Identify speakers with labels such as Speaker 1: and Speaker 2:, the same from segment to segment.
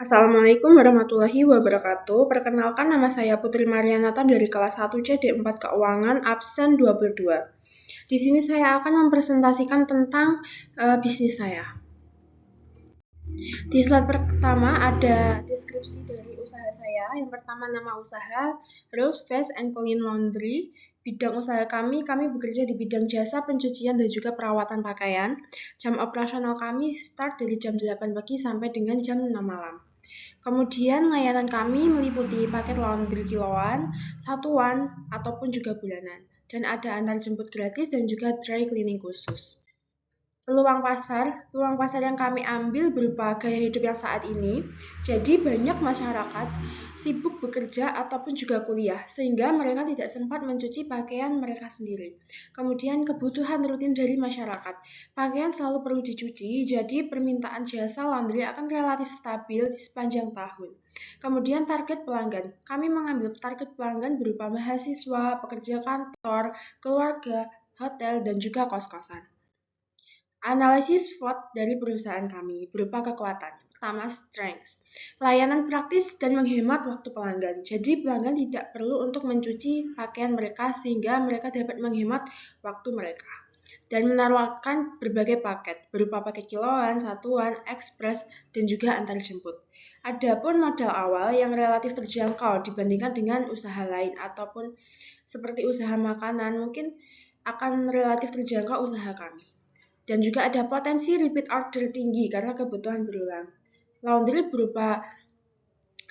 Speaker 1: Assalamualaikum warahmatullahi wabarakatuh. Perkenalkan, nama saya Putri Marianata dari kelas 1C D4 Keuangan, absen 22. Di sini saya akan mempresentasikan tentang bisnis saya. Di slide pertama ada deskripsi dari usaha saya. Yang pertama nama usaha, Rose Fast and Clean Laundry. Bidang usaha kami bekerja di bidang jasa pencucian dan juga perawatan pakaian. Jam operasional kami start dari jam 8 pagi sampai dengan jam 6 malam. Kemudian layanan kami meliputi paket laundry kiloan, satuan, ataupun juga bulanan. Dan ada antar jemput gratis dan juga dry cleaning khusus. Peluang pasar yang kami ambil berupa gaya hidup yang saat ini. Jadi banyak masyarakat sibuk bekerja ataupun juga kuliah, sehingga mereka tidak sempat mencuci pakaian mereka sendiri. Kemudian kebutuhan rutin dari masyarakat. Pakaian selalu perlu dicuci, jadi permintaan jasa laundry akan relatif stabil di sepanjang tahun. Kemudian target pelanggan. Kami mengambil target pelanggan berupa mahasiswa, pekerja kantor, keluarga, hotel, dan juga kos-kosan. Analisis SWOT dari perusahaan kami berupa kekuatan. Pertama, strengths. Layanan praktis dan menghemat waktu pelanggan. Jadi pelanggan tidak perlu untuk mencuci pakaian mereka sehingga mereka dapat menghemat waktu mereka. Dan menawarkan berbagai paket berupa paket kiloan, satuan, ekspres, dan juga antar jemput. Adapun modal awal yang relatif terjangkau dibandingkan dengan usaha lain ataupun seperti usaha makanan mungkin akan relatif terjangkau usaha kami. Dan juga ada potensi repeat order tinggi karena kebutuhan berulang. Laundry berupa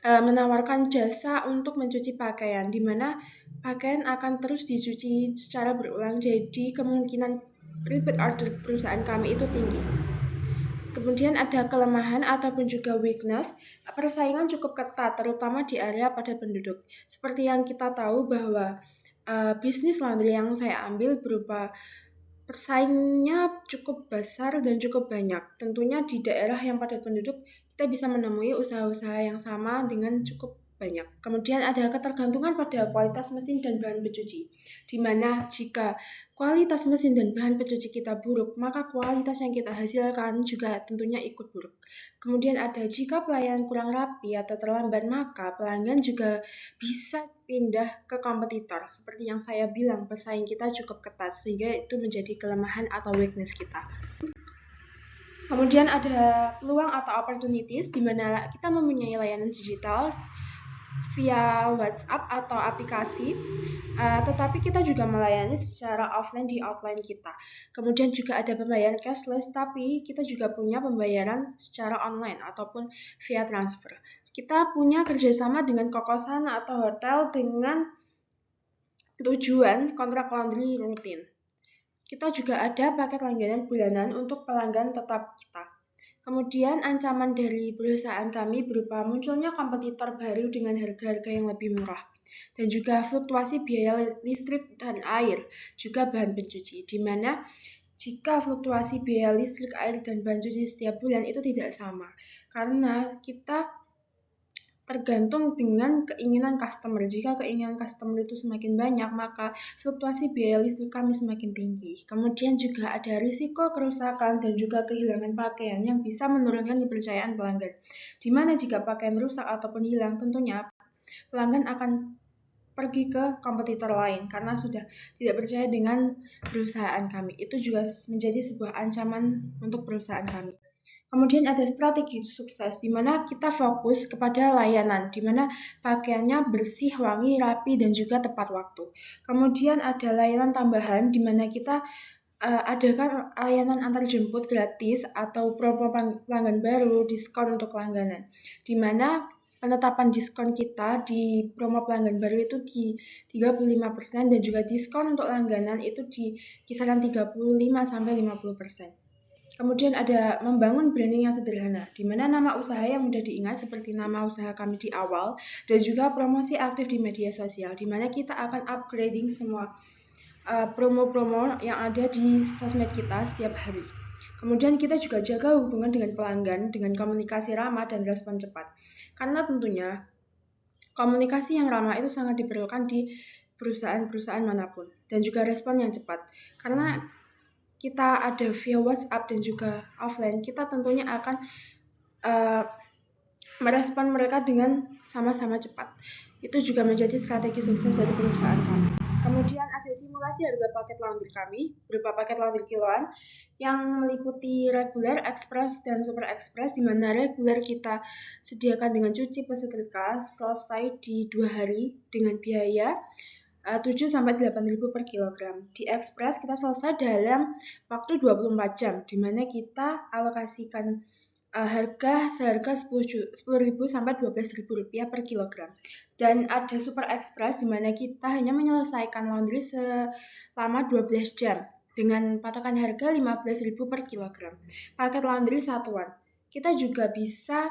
Speaker 1: menawarkan jasa untuk mencuci pakaian, di mana pakaian akan terus dicuci secara berulang, jadi kemungkinan repeat order perusahaan kami itu tinggi. Kemudian ada kelemahan ataupun juga weakness, persaingan cukup ketat, terutama di area padat penduduk. Seperti yang kita tahu bahwa bisnis laundry yang saya ambil berupa persaingnya cukup besar dan cukup banyak. Tentunya di daerah yang padat penduduk, kita bisa menemui usaha-usaha yang sama dengan cukup banyak. Kemudian ada ketergantungan pada kualitas mesin dan bahan pencuci, di mana jika kualitas mesin dan bahan pencuci kita buruk, maka kualitas yang kita hasilkan juga tentunya ikut buruk. Kemudian ada jika pelayanan kurang rapi atau terlambat, maka pelanggan juga bisa pindah ke kompetitor. Seperti yang saya bilang, pesaing kita cukup ketat, sehingga itu menjadi kelemahan atau weakness kita. Kemudian ada peluang atau opportunities, di mana kita mempunyai layanan digital via WhatsApp atau aplikasi, tetapi kita juga melayani secara offline di outline kita. Kemudian juga ada pembayaran cashless, tapi kita juga punya pembayaran secara online ataupun via transfer. Kita punya kerjasama dengan kokosan atau hotel dengan tujuan kontrak laundry rutin. Kita juga ada paket langganan bulanan untuk pelanggan tetap kita. Kemudian ancaman dari perusahaan kami berupa munculnya kompetitor baru dengan harga-harga yang lebih murah. Dan juga fluktuasi biaya listrik dan air, juga bahan pencuci, di mana jika fluktuasi biaya listrik, air, dan bahan cuci setiap bulan itu tidak sama. Karena kita tergantung dengan keinginan customer. Jika keinginan customer itu semakin banyak, maka fluktuasi biaya listrik kami semakin tinggi. Kemudian juga ada risiko kerusakan dan juga kehilangan pakaian yang bisa menurunkan kepercayaan pelanggan. Di mana jika pakaian rusak ataupun hilang, tentunya pelanggan akan pergi ke kompetitor lain karena sudah tidak percaya dengan perusahaan kami. Itu juga menjadi sebuah ancaman untuk perusahaan kami. Kemudian ada strategi sukses, di mana kita fokus kepada layanan, di mana pakaiannya bersih, wangi, rapi, dan juga tepat waktu. Kemudian ada layanan tambahan, di mana kita adakan layanan antar jemput gratis atau promo pelanggan baru, diskon untuk langganan, di mana penetapan diskon kita di promo pelanggan baru itu di 35% dan juga diskon untuk langganan itu di kisaran 35-50%. Kemudian ada membangun branding yang sederhana, di mana nama usaha yang mudah diingat seperti nama usaha kami di awal, dan juga promosi aktif di media sosial, di mana kita akan upgrading semua promo-promo yang ada di sosmed kita setiap hari. Kemudian kita juga jaga hubungan dengan pelanggan dengan komunikasi ramah dan respon cepat. Karena tentunya komunikasi yang ramah itu sangat diperlukan di perusahaan-perusahaan manapun. Dan juga respon yang cepat. Karena kita ada via WhatsApp dan juga offline, kita tentunya akan merespon mereka dengan sama-sama cepat. Itu juga menjadi strategi sukses dari perusahaan kami. Kemudian ada simulasi harga paket laundry kami, berupa paket laundry kiloan, yang meliputi reguler, express, dan super express, di mana reguler kita sediakan dengan cuci pesetrika selesai di 2 hari dengan biaya 7-8 ribu per kilogram. Di express kita selesai dalam waktu 24 jam, di mana kita alokasikan harga seharga 10.000 sampai 12.000 rupiah per kilogram. Dan ada super express di mana kita hanya menyelesaikan laundry selama 12 jam dengan patokan harga 15.000 per kilogram. Paket laundry satuan. Kita juga bisa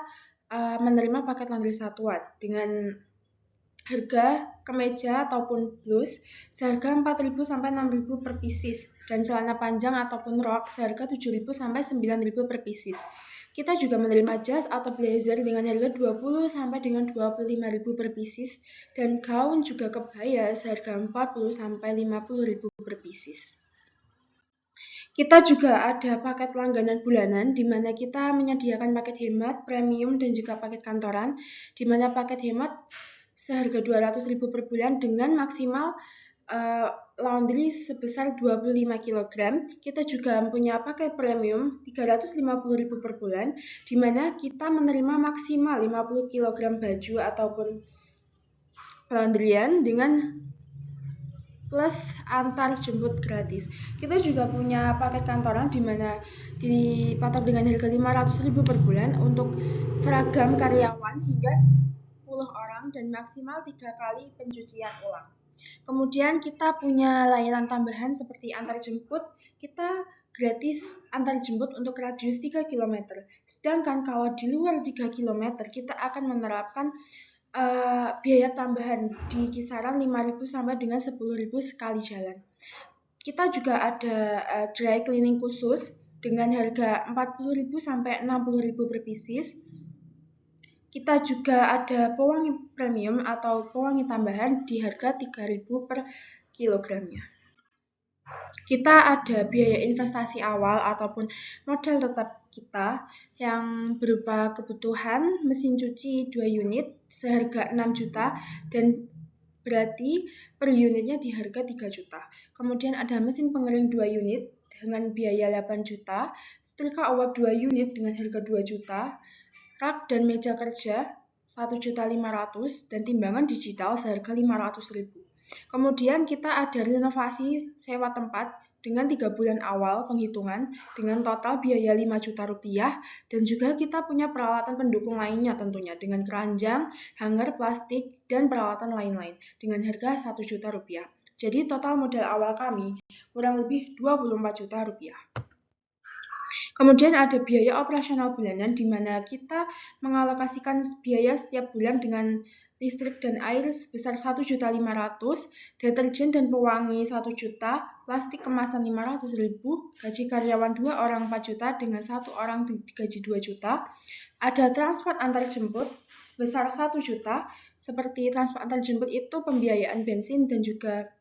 Speaker 1: menerima paket laundry satuan dengan harga kemeja ataupun blus seharga 4.000 sampai 6.000 per pieces dan celana panjang ataupun rok seharga 7.000 sampai 9.000 per pieces. Kita juga menerima jas atau blazer dengan harga 20 sampai dengan 25.000 per pieces dan gaun juga kebaya seharga 40 sampai 50.000 per pieces. Kita juga ada paket langganan bulanan di mana kita menyediakan paket hemat, premium dan juga paket kantoran, di mana paket hemat seharga 200.000 per bulan dengan maksimal laundry sebesar 25 kg. Kita juga punya paket premium 350.000 per bulan, di mana kita menerima maksimal 50 kg baju ataupun laundryan dengan plus antar jemput gratis. Kita juga punya paket kantoran di mana dipatok dengan harga 500.000 per bulan untuk seragam karyawan hingga 10 orang dan maksimal 3 kali pencucian ulang. Kemudian kita punya layanan tambahan seperti antar jemput, kita gratis antar jemput untuk radius 3 km. Sedangkan kalau di luar 3 km, kita akan menerapkan biaya tambahan di kisaran 5.000 sampai dengan 10.000 sekali jalan. Kita juga ada dry cleaning khusus dengan harga 40.000 sampai 60.000 per pieces. Kita juga ada pewangi premium atau pewangi tambahan di harga 3.000 per kilogramnya. Kita ada biaya investasi awal ataupun modal tetap kita yang berupa kebutuhan mesin cuci 2 unit seharga 6 juta dan berarti per unitnya di harga 3 juta. Kemudian ada mesin pengering 2 unit dengan biaya 8 juta, setrika uap 2 unit dengan harga 2 juta, rak dan meja kerja 1.500.000 dan timbangan digital seharga 500.000. Kemudian kita ada renovasi sewa tempat dengan 3 bulan awal penghitungan dengan total biaya 5 juta rupiah dan juga kita punya peralatan pendukung lainnya tentunya dengan keranjang, hanger plastik dan peralatan lain-lain dengan harga 1 juta rupiah. Jadi total modal awal kami kurang lebih 24 juta rupiah. Kemudian ada biaya operasional bulanan di mana kita mengalokasikan biaya setiap bulan dengan listrik dan air sebesar 1.500.000, deterjen dan pewangi 1 juta, plastik kemasan 500.000, gaji karyawan 2 orang 4 juta dengan 1 orang gaji 2 juta. Ada transport antar jemput sebesar 1 juta, seperti transport antar jemput itu pembiayaan bensin dan juga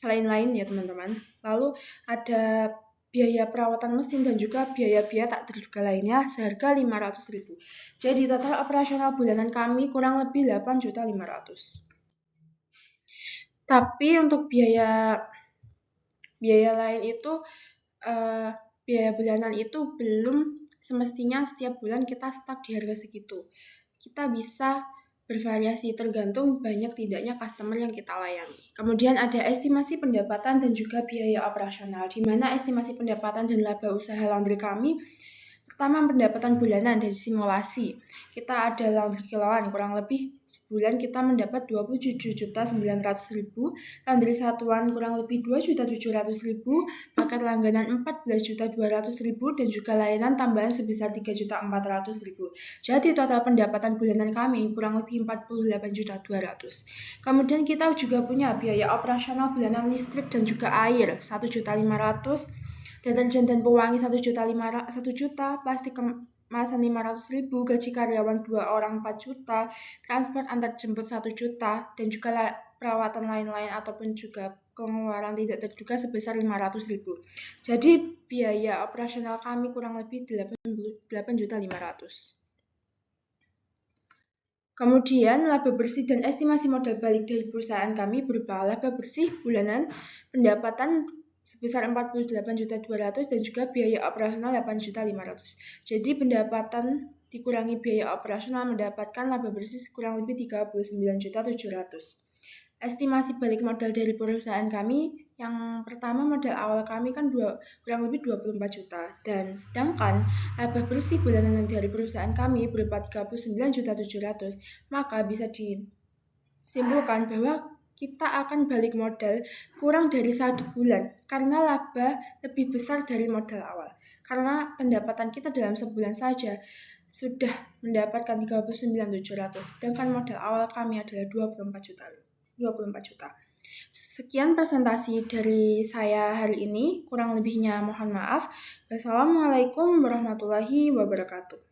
Speaker 1: lain-lain ya teman-teman. Lalu ada biaya perawatan mesin dan juga biaya-biaya tak terduga lainnya seharga 500.000. Jadi total operasional bulanan kami kurang lebih 8.500.000. Tapi untuk biaya lain itu biaya bulanan itu belum semestinya setiap bulan kita stuck di harga segitu. Kita bisa bervariasi tergantung banyak tidaknya customer yang kita layani. Kemudian ada estimasi pendapatan dan juga biaya operasional, di mana estimasi pendapatan dan laba usaha laundry kami. Pertama, pendapatan bulanan dari simulasi. Kita ada laundry kiloan, kurang lebih sebulan kita mendapat 27.900.000, laundry satuan kurang lebih 2.700.000, paket langganan 14.200.000 dan juga layanan tambahan sebesar 3.400.000. Jadi total pendapatan bulanan kami kurang lebih 48.200.000. Kemudian kita juga punya biaya operasional bulanan listrik dan juga air 1.500.000. Deterjen dan pewangi 1 juta, plastik kemasan 500.000, gaji karyawan 2 orang 4 juta, transport antar jemput 1 juta, dan juga perawatan lain-lain ataupun juga pengeluaran tidak terduga sebesar 500.000. Jadi biaya operasional kami kurang lebih 8.500.000. Kemudian laba bersih dan estimasi modal balik dari perusahaan kami berupa laba bersih bulanan, pendapatan sebesar 48.200.000 dan juga biaya operasional 8.500.000. Jadi pendapatan dikurangi biaya operasional mendapatkan laba bersih kurang lebih 39.700.000. Estimasi balik modal dari perusahaan kami, yang pertama modal awal kami kan kurang lebih 24 juta, dan sedangkan laba bersih bulanan dari perusahaan kami berupa 39.700.000, maka bisa disimpulkan bahwa kita akan balik modal kurang dari 1 bulan karena laba lebih besar dari modal awal. Karena pendapatan kita dalam sebulan saja sudah mendapatkan 39.700, sedangkan modal awal kami adalah 24 juta. Sekian presentasi dari saya hari ini, kurang lebihnya mohon maaf. Wassalamualaikum warahmatullahi wabarakatuh.